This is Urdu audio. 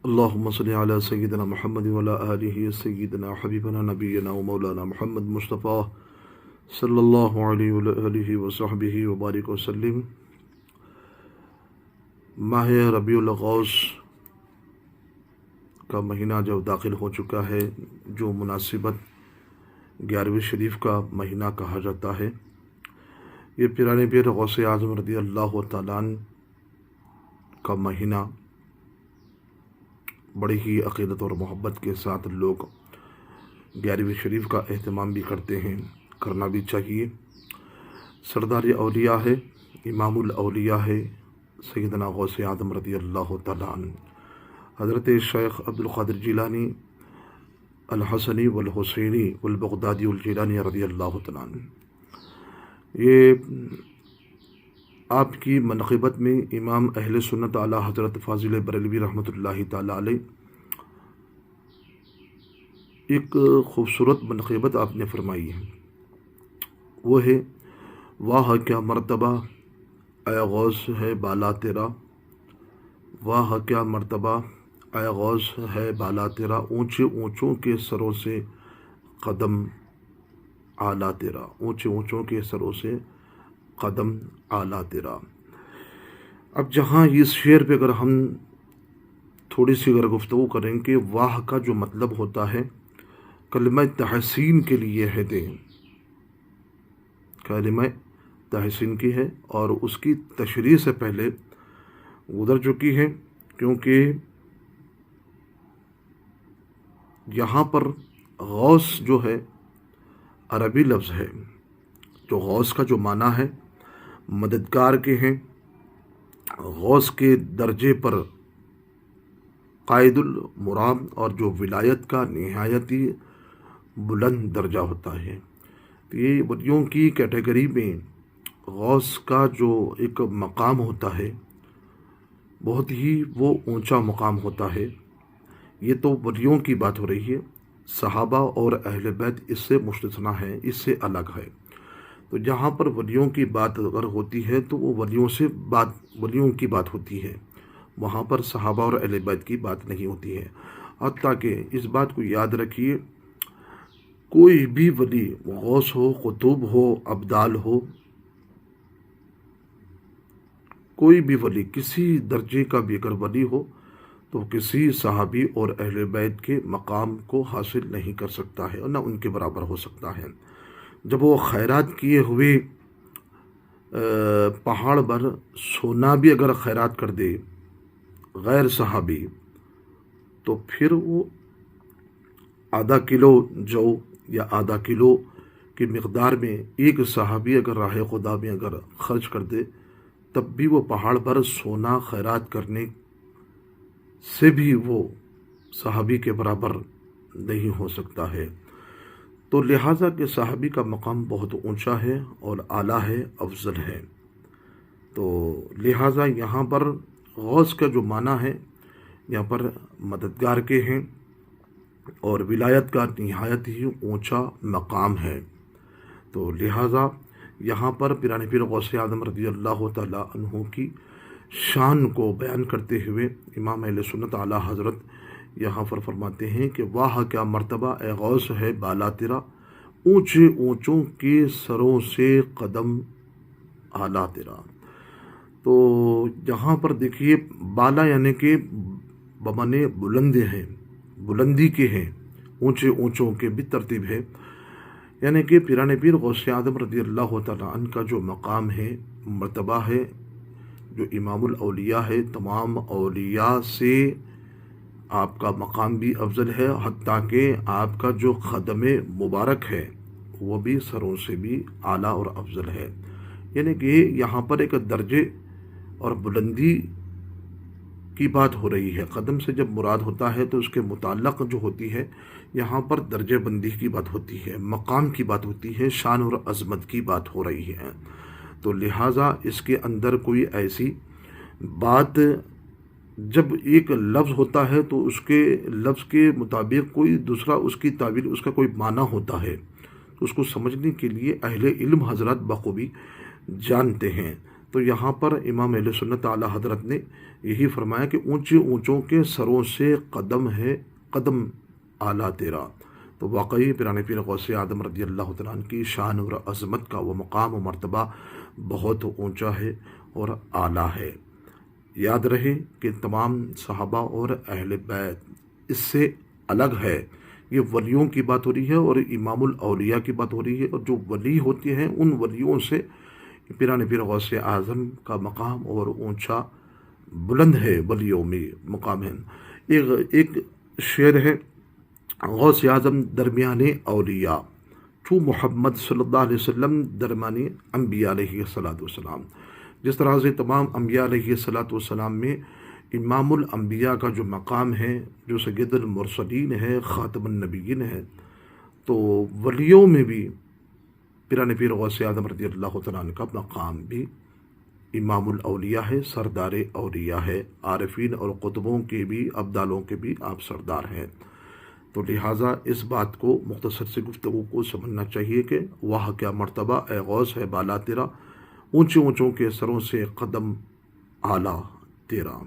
اللهم صل على سيدنا محمد وعلى آله سيدنا حبيبنا نبينا ومولانا محمد مصطفى صلی اللہ علیہ وآلہ وصحبہ وبارک وسلم۔ ماہ ربیع الاغوث کا مہینہ جب داخل ہو چکا ہے، جو مناسبت 11ویں شریف کا مہینہ کہا جاتا ہے، یہ پیران پیر غوث اعظم رضی اللہ تعالیٰ عنہ کا مہینہ بڑی ہی عقیدت اور محبت کے ساتھ لوگ 11ویں شریف کا اہتمام بھی کرتے ہیں، کرنا بھی چاہیے۔ سردار اولیاء ہے، امام الاولیاء ہے سیدنا غوث اعظم رضی اللہ تعالیٰ عنہ، حضرت شیخ عبدالقادر جیلانی الحسنی والحسینی والبغدادی الجیلانی رضی اللہ تعالیٰ عنہ۔ یہ آپ کی منقبت میں امام اہل سنت اعلیٰ حضرت فاضل بریلوی رحمۃ اللہ تعالیٰ علیہ ایک خوبصورت منقبت آپ نے فرمائی ہے، وہ ہے: واہ کیا مرتبہ اے غوث ہے بالا تیرا، واہ کیا مرتبہ اے غوث ہے بالا تیرا، اونچے اونچوں کے سروں سے قدم اعلیٰ تیرا، اونچے اونچوں کے سروں سے قدم اعلیٰ تیرا۔ اب جہاں اس شعر پہ اگر ہم تھوڑی سی اگر گفتگو کریں کہ واہ کا جو مطلب ہوتا ہے کلمہ تحسین کے لیے ہے، کلمہ تحسین کی ہے، اور اس کی تشریح سے پہلے گزر چکی ہے، کیونکہ یہاں پر غوث جو ہے عربی لفظ ہے، جو غوث کا جو معنی ہے مددگار کے ہیں، غوث کے درجے پر قائد المرام، اور جو ولایت کا نہایتی بلند درجہ ہوتا ہے۔ تو یہ ولیوں کی کیٹیگری میں غوث کا جو ایک مقام ہوتا ہے بہت ہی وہ اونچا مقام ہوتا ہے۔ یہ تو ولیوں کی بات ہو رہی ہے، صحابہ اور اہل بیت اس سے مستثنیٰ ہے، اس سے الگ ہے۔ تو جہاں پر ولیوں کی بات اگر ہوتی ہے تو وہ ولیوں کی بات ہوتی ہے، وہاں پر صحابہ اور اہل بیت کی بات نہیں ہوتی ہے۔ حتیٰ کہ اس بات کو یاد رکھیے، کوئی بھی ولی، غوث ہو، قطب ہو، ابدال ہو، کوئی بھی ولی کسی درجے کا بھی اگر ولی ہو تو کسی صحابی اور اہل بیت کے مقام کو حاصل نہیں کر سکتا ہے، اور نہ ان کے برابر ہو سکتا ہے۔ جب وہ خیرات کیے ہوئے پہاڑ پر سونا بھی اگر خیرات کر دے غیر صحابی، تو پھر وہ آدھا کلو جو یا آدھا کلو کی مقدار میں ایک صحابی اگر راہ خدا میں اگر خرچ کر دے، تب بھی وہ پہاڑ پر سونا خیرات کرنے سے بھی وہ صحابی کے برابر نہیں ہو سکتا ہے۔ تو لہٰذا کہ صحابی کا مقام بہت اونچا ہے اور اعلیٰ ہے، افضل ہے۔ تو لہٰذا یہاں پر غوث کا جو معنی ہے، یہاں پر مددگار کے ہیں اور ولایت کا نہایت ہی اونچا مقام ہے۔ تو لہٰذا یہاں پر پیران پیر غوث اعظم رضی اللہ تعالیٰ عنہ کی شان کو بیان کرتے ہوئے امام اہل سنت اعلیٰ حضرت یہاں پر فرماتے ہیں کہ واہ کیا مرتبہ اے غوث ہے بالا تیرا، اونچے اونچوں کے سروں سے قدم اعلیٰ تیرا۔ تو یہاں پر دیکھیے بالا یعنی کہ بمانے بلند ہیں، بلندی کے ہیں، اونچے اونچوں کے بھی ترتیب ہے، یعنی کہ پیران پیر غوث اعظم رضی اللہ تعالیٰ عنہ کا جو مقام ہے، مرتبہ ہے، جو امام الاولیاء ہے، تمام اولیاء سے آپ کا مقام بھی افضل ہے، حتیٰ کہ آپ کا جو قدم مبارک ہے وہ بھی سروں سے بھی اعلیٰ اور افضل ہے۔ یعنی کہ یہاں پر ایک درجے اور بلندی کی بات ہو رہی ہے۔ قدم سے جب مراد ہوتا ہے تو اس کے متعلق جو ہوتی ہے یہاں پر درجے بندی کی بات ہوتی ہے، مقام کی بات ہوتی ہے، شان اور عظمت کی بات ہو رہی ہے۔ تو لہٰذا اس کے اندر کوئی ایسی بات، جب ایک لفظ ہوتا ہے تو اس کے لفظ کے مطابق کوئی دوسرا اس کی تعبیر، اس کا کوئی معنی ہوتا ہے، تو اس کو سمجھنے کے لیے اہل علم حضرات بخوبی جانتے ہیں۔ تو یہاں پر امام اہل سنت اعلیٰ حضرت نے یہی فرمایا کہ اونچے اونچوں کے سروں سے قدم ہے قدم اعلیٰ تیرا۔ تو واقعی پیران پیر غوث اعظم رضی اللہ تعالیٰ عنہ کی شان اور عظمت کا وہ مقام و مرتبہ بہت اونچا ہے اور اعلیٰ ہے۔ یاد رہے کہ تمام صحابہ اور اہل بیت اس سے الگ ہے۔ یہ ولیوں کی بات ہو رہی ہے اور امام الاولیاء کی بات ہو رہی ہے، اور جو ولی ہوتے ہیں ان ولیوں سے پیران پیر غوث اعظم کا مقام اور اونچا بلند ہے، ولیوں میں مقام ہے۔ ایک شعر ہے، غوث اعظم درمیان اولیاء چو محمد صلی اللہ علیہ وسلم درمیان انبیاء علیہ السلام۔ جس طرح سے تمام انبیاء علیہ السلام میں امام الانبیاء کا جو مقام ہے، جو سید المرسلین ہے، خاتم النبیین ہے، تو ولیوں میں بھی پیران پیر غوث اعظم رضی اللہ تعالیٰ عنہ کا مقام بھی امام الاولیاء ہے، سردار اولیاء ہے، عارفین اور قطبوں کے بھی، ابدالوں کے بھی آپ سردار ہیں۔ تو لہٰذا اس بات کو مختصر سے گفتگو کو سمجھنا چاہیے کہ واہ کیا مرتبہ اے غوث ہے بالا تیرا، اونچے اونچوں کے سروں سے قدم اعلیٰ تیرا۔